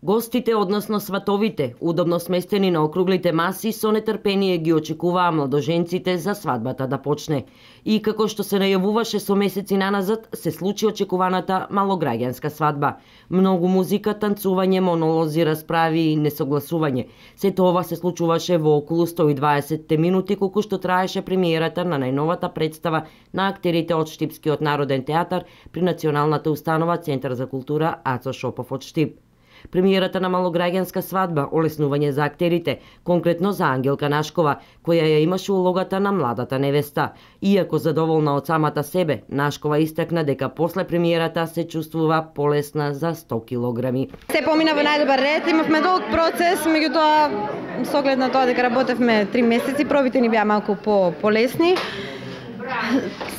Гостите, односно сватовите, удобно сместени на округлите маси, со нетрпение ги очекуваа младоженците за свадбата да почне. И како што се најавуваше со месеци наназад, се случи очекуваната малограѓанска свадба. Многу музика, танцување, монолози, расправи и несогласување. Сето ова се случуваше во околу 120 минути колку што траеше премиерата на најновата представа на актерите од Штипскиот народен театар при Националната установа Центар за култура Ацо Шопов од Штип. Премиерата на малограѓанска свадба, олеснување за актерите, конкретно за Ангелка Нашкова, која ја имаше улогата на младата невеста. Иако задоволна од самата себе, Нашкова истакна дека после премиерата се чувствува полесна за 100 килограми. Се помина во најдобар ред, имавме долг процес, меѓутоа со оглед на тоа дека работевме 3 месеци, пробите ни беа малку полесни.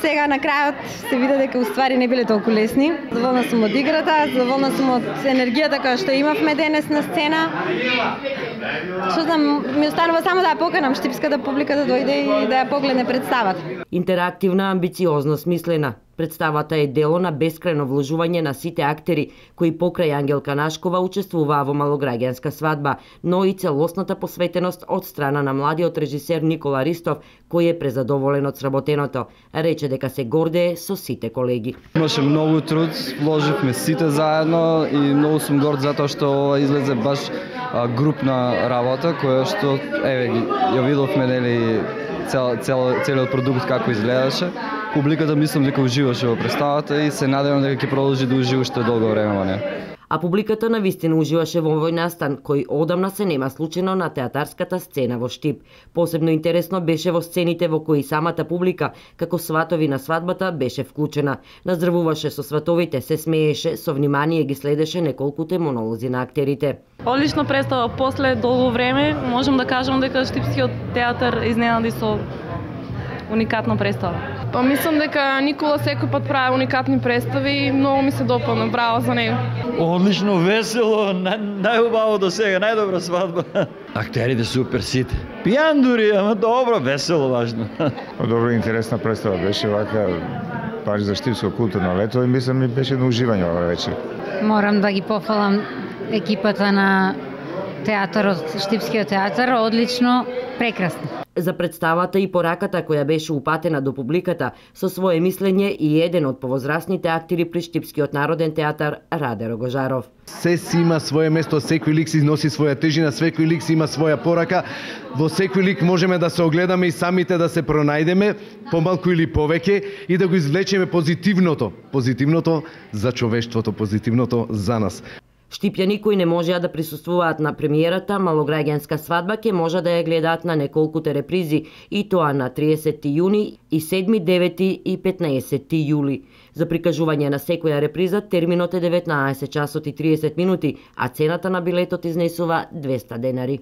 Сега на крајот се види дека уствари не биле толку лесни. Задоволна сум од играта, задоволна сум од енергијата која што имавме денес на сцена. Што знам, ми останува само да ја поканам штипската публика да дојде и да ја погледне представата. Интерактивна, амбициозно смислена. Представата е дело на бескрајно вложување на сите актери кои покрај Ангелка Нашкова учествуваа во малограѓанска свадба, но и целосната посветеност од страна на младиот режисер Никола Ристов, кој е презадоволен од сработеното. Рече дека се гордее со сите колеги. Имаше многу труд, вложивме сите заедно и многу сум горд затоа што ова излезе баш групна работа која што ја видовме нели целиот продукт како изгледаше. Публиката мислам дека уживаше во представата и се надевам дека ќе продолжи да ужива уште долго време во неа. А публиката навистина уживаше во овој настан, кој одамна се нема случајно на театарската сцена во Штип. Посебно интересно беше во сцените во кои самата публика, како сватови на свадбата, беше вклучена. Наздравуваше со сватовите, се смееше, со внимание ги следеше неколкуте монолози на актерите. Одлично представа, после долго време можам да кажам дека Штипскиот театар изненади со уникатна представа. Па мислам дека Никола секој пат прави уникатни представи и многу ми се допадна, браво за него. Одлично, весело, најубаво до сега, најдобра свадба. Актерите супер сите. Пијан дури, ама добро, весело, важно. Добро, интересна представа беше вака, баш за Штипско културно лето и мислам ми беше на уживање ова вечер. Морам да ги пофалам екипата на театарот, Штипскиот театар, одлично, прекрасно. За представата и пораката која беше упатена до публиката, со свое мислење и еден од повозрасните актери при Штипскиот народен театар Раде Рогожаров. Се си има свое место, секој лик си носи своја тежина, секој лик си има своја порака. Во секој лик можеме да се огледаме и самите да се пронајдеме, помалку или повеќе, и да го извлечеме позитивното за човештвото, позитивното за нас. Штипјани кои не можеа да присуствуваат на премиерата малограѓанска свадба ќе може да ја гледаат на неколкуте репризи, и тоа на 30 јуни и 7, 9 и 15 јули. За прикажување на секоја реприза терминот е 19 часот и 30 минути, а цената на билетот изнесува 200 денари.